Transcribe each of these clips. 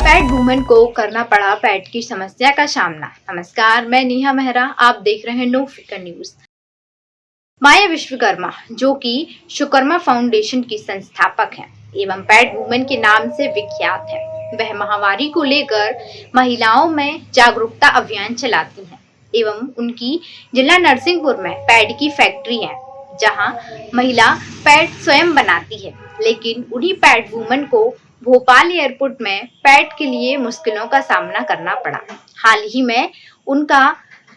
Pad women को करना पड़ा पैड की समस्या का सामना। नमस्कार, मैं नेहा मेहरा, आप देख रहे हैं नो फिकर न्यूज। माया विश्वकर्मा, जो कि शुकर्मा फाउंडेशन की संस्थापक हैं एवं पैड वुमेन के नाम से विख्यात है, वह महामारी को लेकर महिलाओं में जागरूकता अभियान चलाती हैं एवं उनकी जिला नरसिंहपुर में पैड की फैक्ट्री है, जहां महिला पैड स्वयं बनाती है। लेकिन उन्हीं पैड वुमेन को भोपाल एयरपोर्ट में पैड के लिए मुश्किलों का सामना करना पड़ा। हाल ही में उनका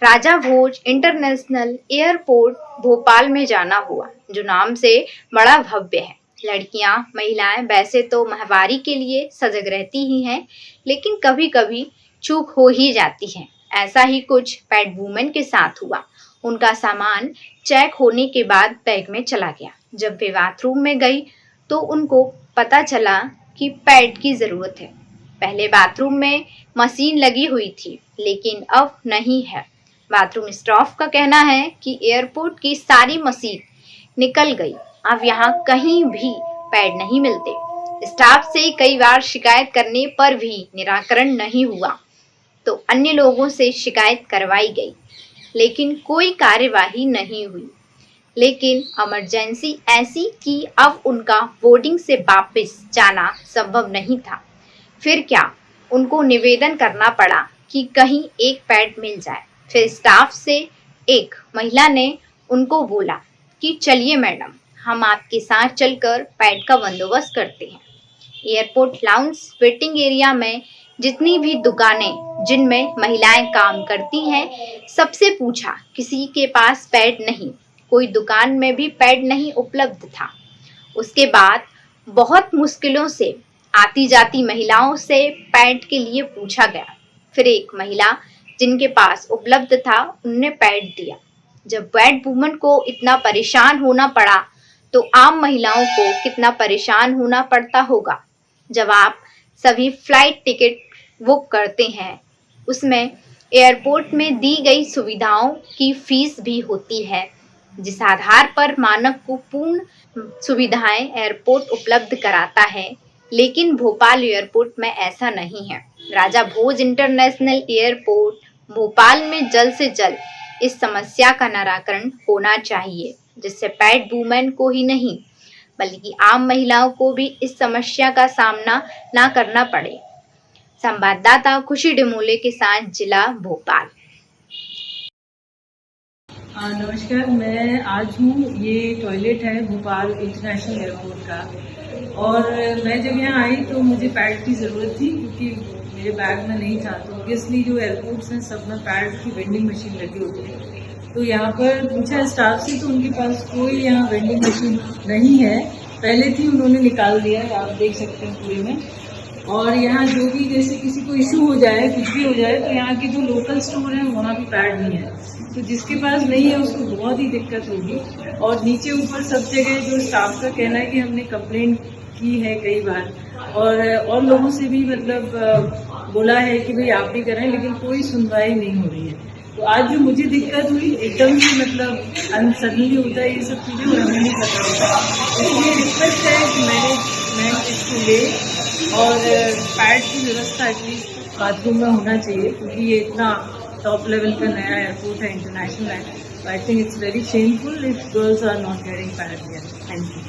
राजा भोज इंटरनेशनल एयरपोर्ट भोपाल में जाना हुआ, जो नाम से बड़ा भव्य है। लड़कियां, महिलाएं वैसे तो माहवारी के लिए सजग रहती ही हैं, लेकिन कभी कभी चूक हो ही जाती है। ऐसा ही कुछ पैड वुमेन के साथ हुआ। उनका सामान चेक होने के बाद बैग में चला गया। जब वे बाथरूम में गई तो उनको पता चला कि पैड की जरूरत है। पहले बाथरूम में मशीन लगी हुई थी, लेकिन अब नहीं है। बाथरूम स्टाफ का कहना है कि एयरपोर्ट की सारी मशीन निकल गई, अब यहाँ कहीं भी पैड नहीं मिलते। स्टाफ से कई बार शिकायत करने पर भी निराकरण नहीं हुआ, तो अन्य लोगों से शिकायत करवाई गई, लेकिन कोई कार्यवाही नहीं हुई। लेकिन इमरजेंसी ऐसी कि अब उनका बोर्डिंग से वापस जाना संभव नहीं था। फिर क्या, उनको निवेदन करना पड़ा कि कहीं एक पैड मिल जाए। फिर स्टाफ से एक महिला ने उनको बोला कि चलिए मैडम, हम आपके साथ चलकर पैड का बंदोबस्त करते हैं। एयरपोर्ट लाउंज वेटिंग एरिया में जितनी भी दुकानें जिनमें महिलाएं काम करती हैं, सबसे पूछा, किसी के पास पैड नहीं। कोई दुकान में भी पैड नहीं उपलब्ध था। उसके बाद बहुत मुश्किलों से आती जाती महिलाओं से पैड के लिए पूछा गया। फिर एक महिला जिनके पास उपलब्ध था, उनने पैड दिया। जब पैड वुमेन को इतना परेशान होना पड़ा, तो आम महिलाओं को कितना परेशान होना पड़ता होगा। जब आप सभी फ्लाइट टिकट बुक करते हैं, उसमें एयरपोर्ट में दी गई सुविधाओं की फीस भी होती है, जिस आधार पर मानक को पूर्ण सुविधाएं एयरपोर्ट उपलब्ध कराता है। लेकिन भोपाल एयरपोर्ट में ऐसा नहीं है। राजा भोज इंटरनेशनल एयरपोर्ट भोपाल में जल्द से जल्द इस समस्या का निराकरण होना चाहिए, जिससे पैड वुमेन को ही नहीं बल्कि आम महिलाओं को भी इस समस्या का सामना ना करना पड़े। संवाददाता खुशी डिमोले के साथ, जिला भोपाल। नमस्कार, मैं आज हूँ, ये टॉयलेट है भोपाल इंटरनेशनल एयरपोर्ट का, और मैं जब यहाँ आई तो मुझे पैड की ज़रूरत थी, क्योंकि मेरे बैग में नहीं था। तो ऑब्वियसली जो एयरपोर्ट्स हैं सब में पैड की वेंडिंग मशीन लगी होती है। तो यहाँ पर पूछा स्टाफ से, तो उनके पास कोई यहाँ वेंडिंग मशीन नहीं है। पहले थी, उन्होंने निकाल दिया, आप देख सकते हैं पूरे में। और यहाँ जो भी, जैसे किसी को इशू हो जाए, कुछ भी हो जाए, तो यहाँ के जो लोकल स्टोर हैं वहाँ भी पैड नहीं है। तो जिसके पास नहीं है उसको बहुत ही दिक्कत होगी। और नीचे ऊपर सब जगह जो स्टाफ का कहना है कि हमने कंप्लेंट की है कई बार, और लोगों से भी मतलब बोला है कि भाई आप भी करें, लेकिन कोई सुनवाई नहीं हो रही है। तो आज जो मुझे दिक्कत हुई, एकदम से मतलब अनसडनली होता है ये सब चीज़ें, और हमें नहीं पता होता। इसलिए रिक्वेस्ट है कि मैं इसको ले, और पैड की व्यवस्था एटलीस्ट बाथरूम में होना चाहिए, क्योंकि ये इतना टॉप लेवल का नया एयरपोर्ट है, इंटरनेशनल है। तो I think it's very shameful if girls are not getting pad here. Thank you.